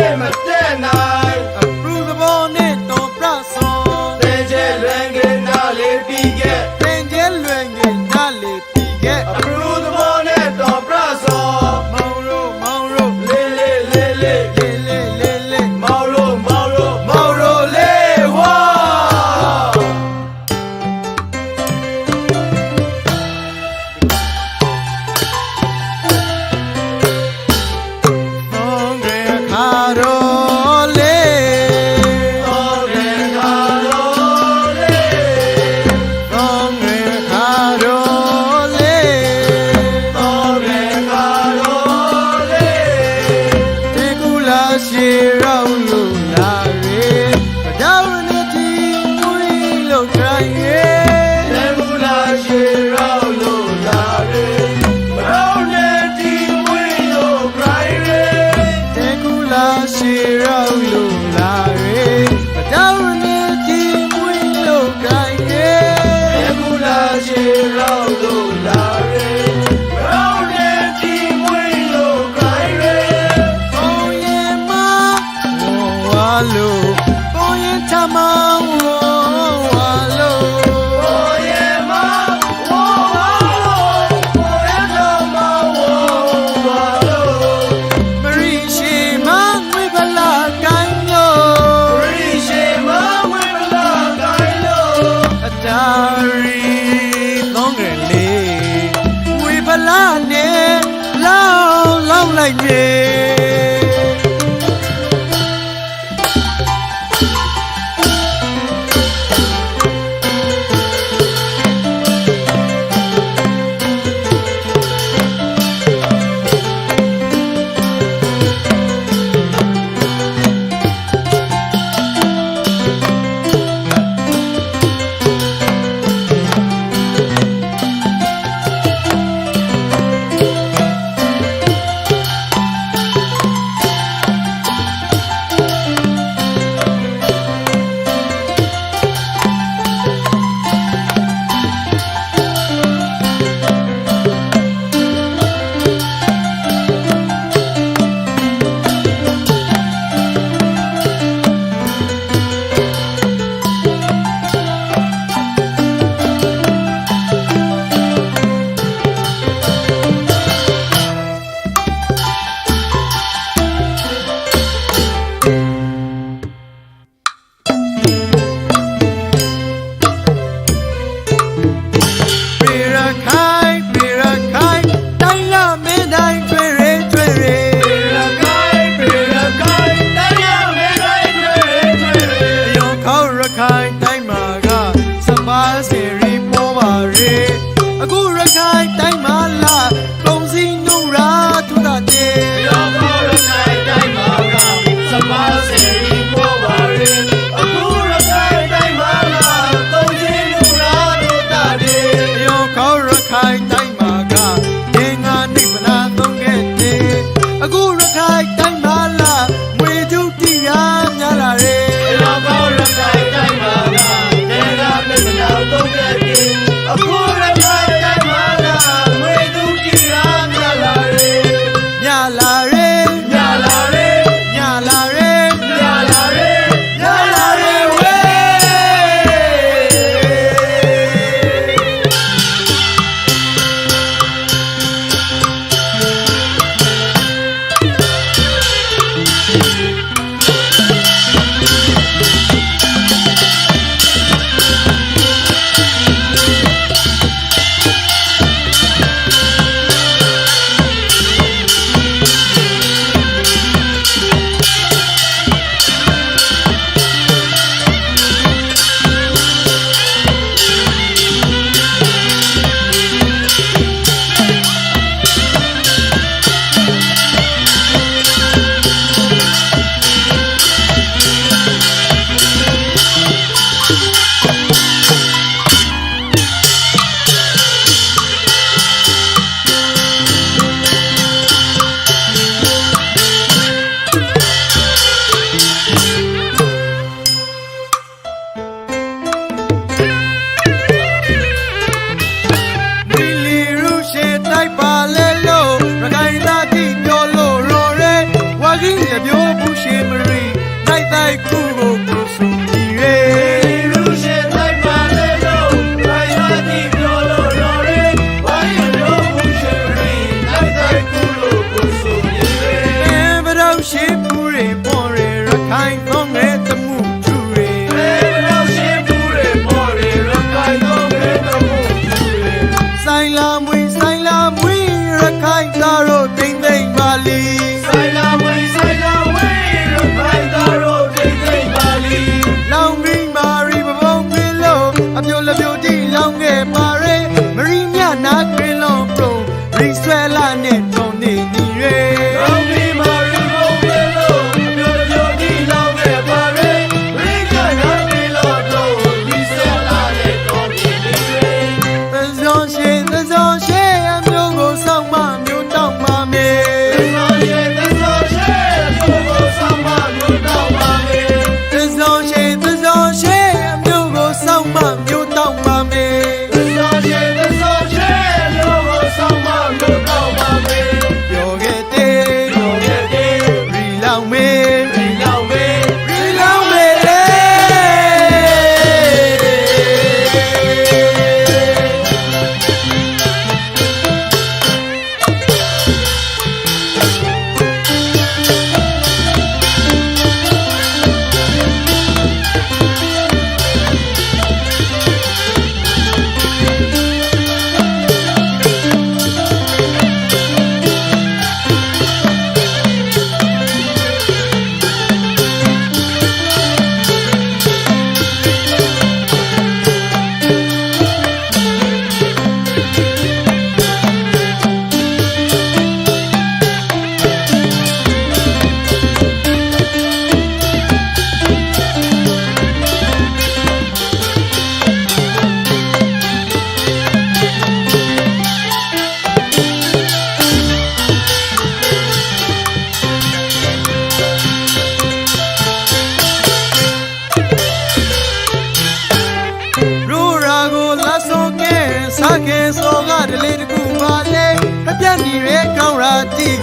တ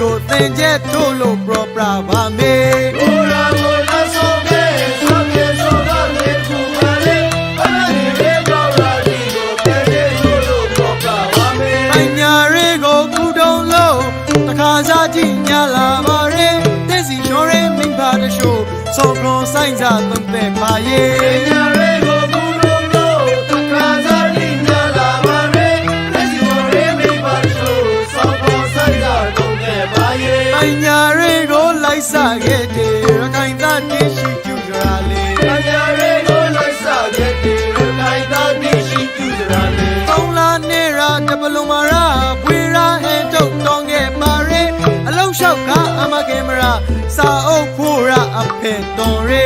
ကိုသင်ကျက်ထိုးလို့ပရောပရာပါမေကိုရာကိုလက်ဆုံးနဲ့ဆောင်းပြေဆိုတော့လေခုပါလေဘာလဲရေပေါ်လာဒီကိုတဲ့တဲ့ထိုးလို့ပရောပရာပါမေပညာတွေကိုကုတုံးလို့တခါစားကြည့်ညာလာပါရဲတဲ့စီချောရဲမိဘတရှို့စောကွန်ဆိုင်စာသုံးတဲ့ပါရဲ့ပညာတွေကိုကုတုံးလို့တခါစားကြည့်ညာလာပါရဲတဲ့စီချောရဲမိဘတရှို့စောကွန်ဆိုင်စာသုံးတဲ့ပါရဲ့ပညာတွေကိုလိုက်စားခဲ့တဲ့ရခိုင်သားတရှိကျူကြရာလေပညာတွေကိုလိုက်စားခဲ့တဲ့ရခိုင်သားတရှိကျူကြရာလေသုံးလာနေရာတပလုံးမာရာပွေရာဟဲတုတ်တောင်းခဲ့ပါရဲအလုံးလျှောက်ကအမကင်မရာစာအုပ်ဖိုးရအဖေတော်ရဲ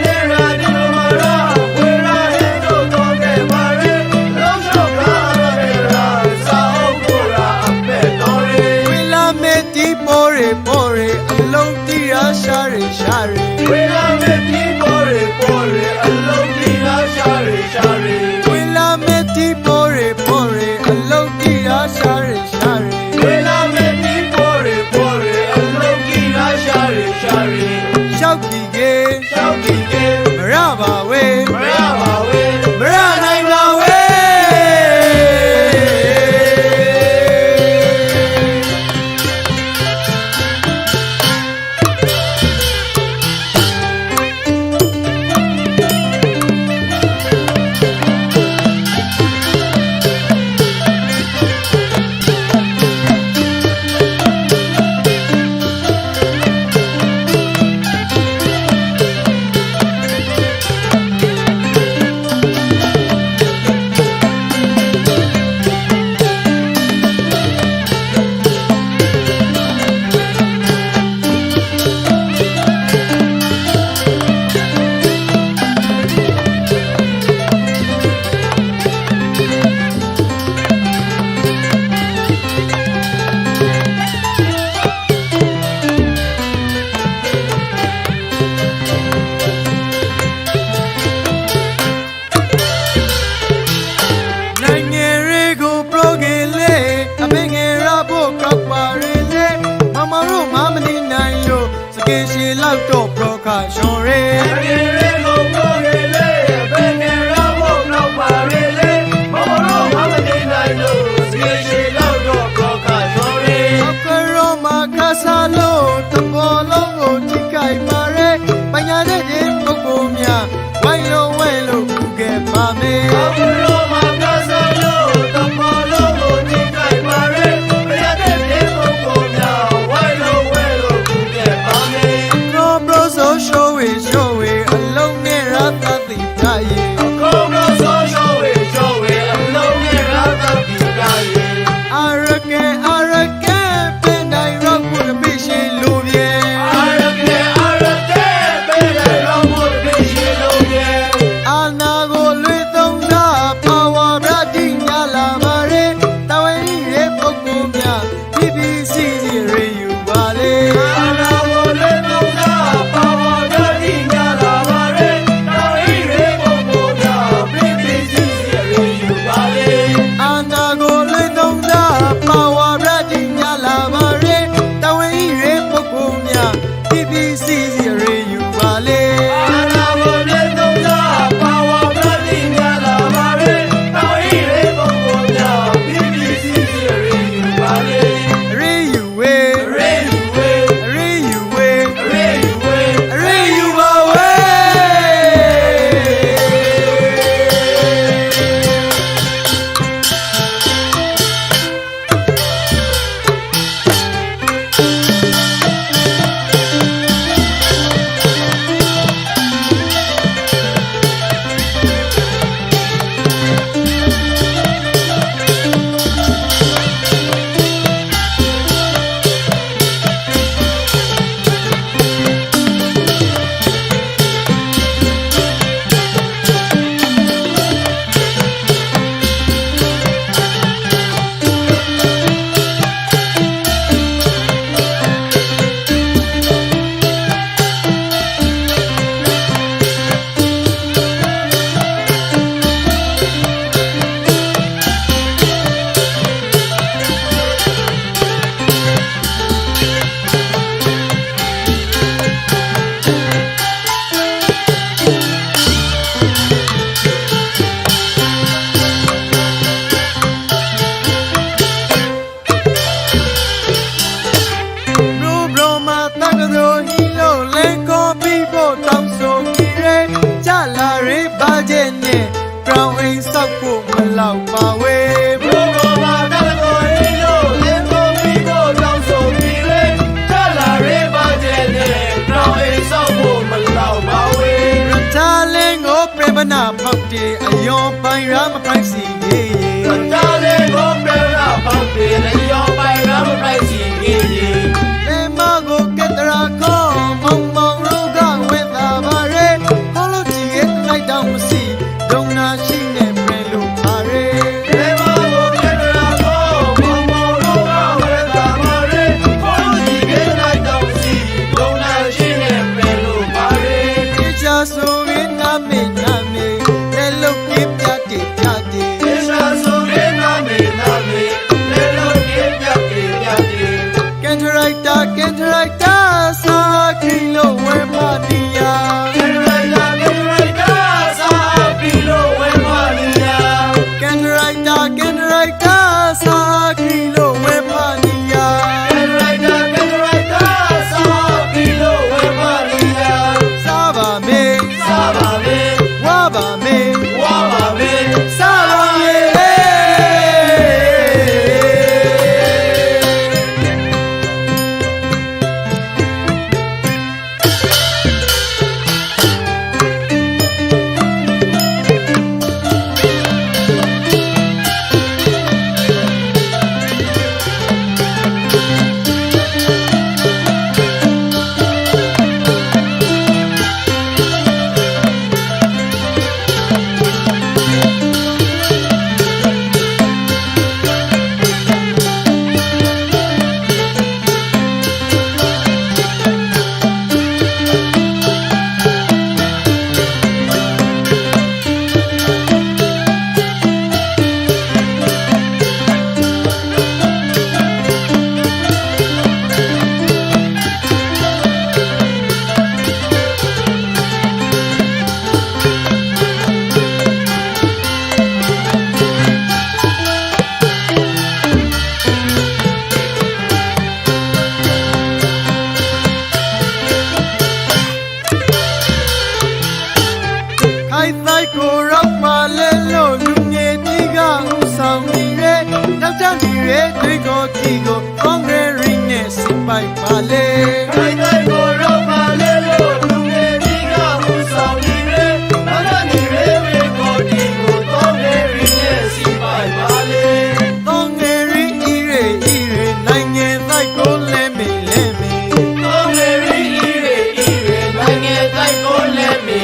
နေရာဒီလိုမရာဝေရာဟဲ့တို့တော်ခဲ့ပါရဲလုံးလျှောက်ကအမကင်မရာစာအုပ်ဖိုးရအဖေတော်ရဲဝေလာမေတီပေါ်ရဲပေါ်ရဲအလုံးတီရရှာရဲရှာရဲဝေလာမေတီပေါ်ရဲပေါ်ရဲအလုံးတီရရှာရဲရှာရဲဝေလာမေတီပေါ်ရဲပေါ်ရဲအလုံးတီရရှာရဲရှာရဲဝေလာမေတီပေါ်ရဲပေါ်ရဲအလုံးတီရရှာရဲရှာရဲရှောက်ပြီးကေရှောက်ပြီးကေမရပါဝေမရပါဝေမရနိုင်ပါဝေကေရှီလောက်တော့ပရောခါရှော်ရဲရေရေကိုပေါ်ရဲလေဘယ်နေရာဖို့တော့ပါရဲလေမမလို့မမနေနိုင်လို့ကေရှီလောက်တော့ပရောခါရှော်ရဲအခရောမခါစားလို့တပေါ်လုံးကိုထိခိုက်ပါရဲပညာတဲ့ပုဂ္ဂိုလ်များဝိုင်းလို့ဝဲလို့ခုခဲ့ပါမယ်အခရောမခါစားလို့တပေါ်လုံးကိုထိခိုက်ပါရဲပညာတဲ့ပုဂ္ဂိုလ်များဝိုင်းလို့ဝဲလို့ခုခဲ့ပါမယ်show it alone ne rata ti jaye akobra so show it alone ne rata ti jaye arake pe nai ro ku bi shi lu bie arake pe nai ro ku bi shi lu bie ana go lwe thong da power bra ti nya la ba re tawen re pokko mya BBC re yu ba le ana go lwe thong da power bra ti ဖောက်တယ်အယောပိုင်ရမပိုက်စီရေတာလေကိုပြရပေါက်တယ်အယောပိုင်ရမပိုက်စီရေလေမကိုကတရာခေါမုံမောင်ရောကဝဲတာပါရဲခေါလို့ကြည့်ရဲ့လိုက်တော့မစီဒုံနာရှိနေပြလို့ပါရဲလေမကိုကတရာခေါမုံမောင်ရောကဝဲတာပါရဲခေါလို့ကြည့်ရဲ့လိုက်တော့မစီဒုံနာရှိနေပြလို့ပါရဲဒီချာဆိုရင်နာမေလေလုတ်ပြပြတဲ့ပြတဲ့ဒီချာဆိုရင်နာမေလေလုတ်ပြပြတဲ့ပြတဲ့ကန်ထရိုက်တာစာခီလိုဝဲပါနီယာကန်ထရိုက်တာစာခီလိုဝဲပါနီယာကန်ထရိုက်တာစာခီလိုဝဲပါနီယာကန်ထရိုက်တာစာခီလိုဝဲပါနီယာစားပါမေဝါပါမေစားပါမေကိုရောက်ပါလေလို့လူငယ်ကြီးကဥဆောင်နေရဲနောက်ကျနေရဲတွေကိုတီကိုကောင်းရဲရင်းနဲ့စပိုက်ပါလေခိုင်တိုင်းကိုရောက်ပါလေလို့လူငယ်ကြီးကဥဆောင်နေရဲနောက်ကျနေရဲတွေကိုတီကိုကောင်းရဲရင်းနဲ့စပိုက်ပါလေကောင်းရဲရင်းဤရဲနိုင်ငံတိုင်းကိုလဲမေကောင်းရဲရင်းဤရဲနိုင်ငံတိုင်းကိုလဲမေ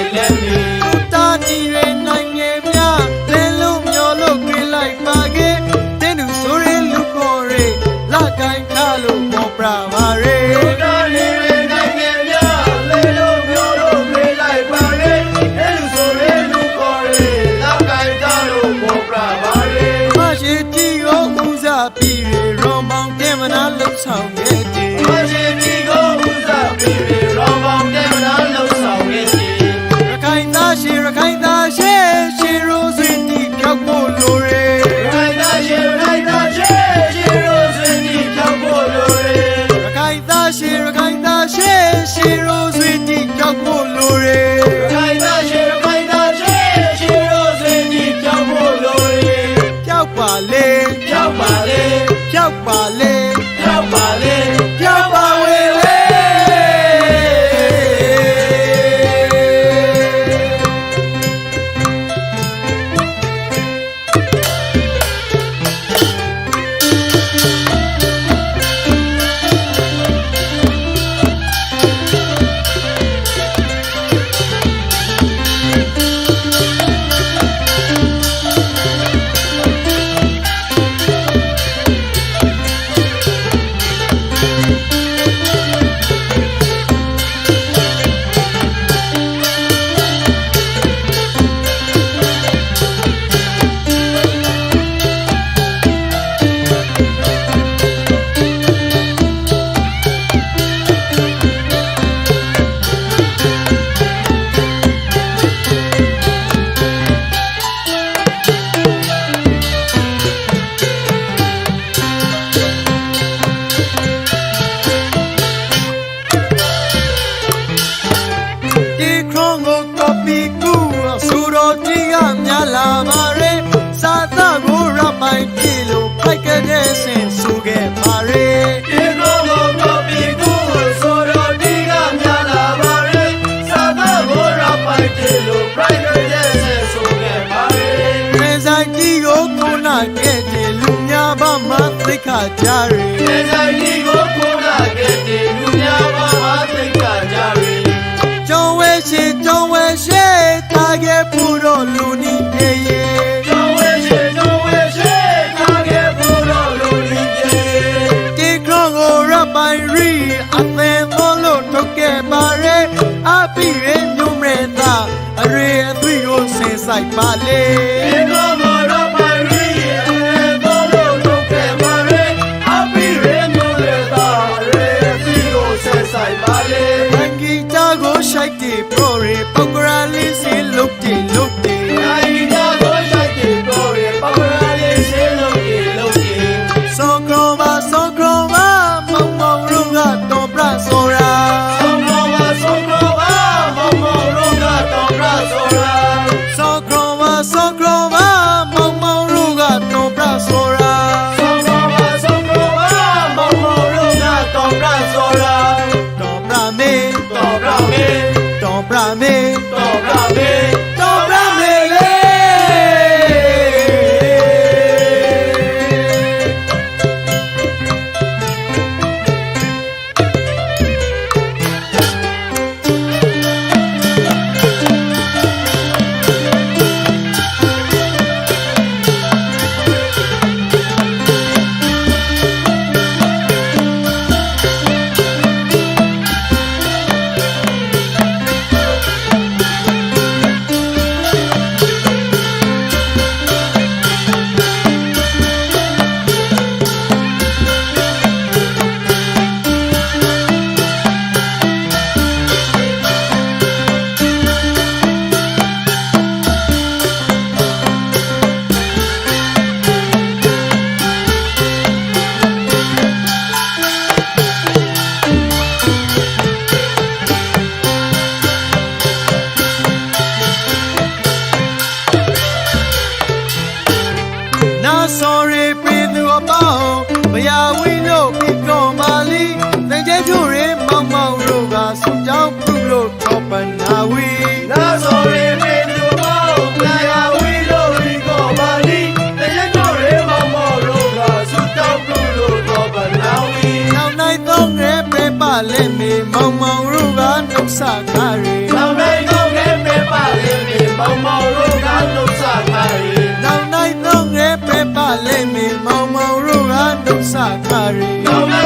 ပါရဲတာနေနိုင်ငံများလေလို့မျိုးလို့မေးလိုက်ပါရဲအဲလူဆိုရဲလူခေါ်ရဲလောက်ကိုင်းတာလို့ပေါ်ပြပါရဲမရှိတီကိုဦးစားပြီးရောမောင်တဲ့မနာလှုပ်ဆောင်ခဲ့တယ်မရှိတီကိုဦးစားပြီးရောမောင်တဲ့မနာလှုပ်ဆောင်ခဲ့တယ်ရခိုင်သားရှေရိုးစင်တီပြောက်ဖို့လိုရဲရခိုင်သားရှေရိုးစင်တီပြောက်ဖို့လိုရဲရခိုင်သားရှေရိုးစင်တီပြောက်ဖို့လိုရဲရခိုင်သားရှေရိုးစင်တီပြောက်ဖို့လိုရဲပြောက်ပါလေ လာပါရဲစာသားကိုရပိုင်ပြေလို့ဖိုက်ကတဲ့ဆင်ဆူခဲ့ပါရဲဒီကိုကိုပီကိုဆိုတော့ဒီကများလာပါရဲစာသားကိုရပိုင်ပြေလို့ဖိုက်ကတဲ့ဆင်ဆူ သိခါကြရီ ကျေဆိုင်ကြီးကိုခိုးလာခဲ့တဲ့လူများပါမသိက္ခာကြရီ ကျောင်းဝဲရှိတာခဲ့ပူတော့လူနီပြေး ကျောင်းဝဲရှိတာခဲ့ပူတော့လူနီပြေး ဒီခေါ်ကိုရပိုင်ရီအသင်မောလို့ထုတ်ခဲ့ပါရဲအပိရဲမျိုးမဲသာအရေအသွေးကိုဆင်ဆိုင်ပါလေ ဒီကောမောရပိုင်ရီဘောလို့ထုတ်ခဲ့ပါရဲအပိရဲမျိုးလေသာရဲစီကိုဆက်ဆိုင်ပါလေ ဘန်ကီတာကိုရှိုက်တီပရိုရီပုတ်ကရာလေးစီလုတ်တီ နိုင်ကြကိုရှိုက်တဲ့ပေါ်ရပပရာလေးစေလို့ဒီလို့ဒီ စောကရောပါမောင်မောင်ရုံးကတော့ပြဆိုရာ ဆုံးတော်ပါမောင်မောင်တို့ကတော့ပြဆိုရာ စောကရောပါမောင်မောင်ရုံးကတော့ပြဆိုရာ ဆုံးတော်ပါမောင်မောင်တို့ကတော့ပြဆိုရာ တော်ပြမေ တော်ပြမေ တော်ပြမေ တော်ပြမေ တော်ပြမေလေ နာဆော်ရီပင်သူအပေါင်းမယာဝီလို့ပြီးတော့မာလီနိုင်ကျဲကျိုးရဲမောင်မောင်တို့ကစုကြောင်းပြုလို့ထောပနာဝီ နာဆိုရင်မင်းတို့မောင်လာဝီလို့ရီကိုပါလီတရတို့ရဲမောင်မောင်တို့ကစွတ်တောက်လို့တော့ဗနာဝီ နောက်နိုင်တော့ငယ်ပဲပါလဲမေမောင်မောင်တို့ကနှုတ်ဆက်ခါရီ နောက်နိုင်တော့ငယ်ပဲပါလေမေမောင်မောင်တို့ကနှုတ်ဆက်ပါရီ နောက်နိုင်တော့ငယ်ပဲပါလဲမေမောင်မောင်တို့ကနှုတ်ဆက်ခါရီ နောက်နိုင်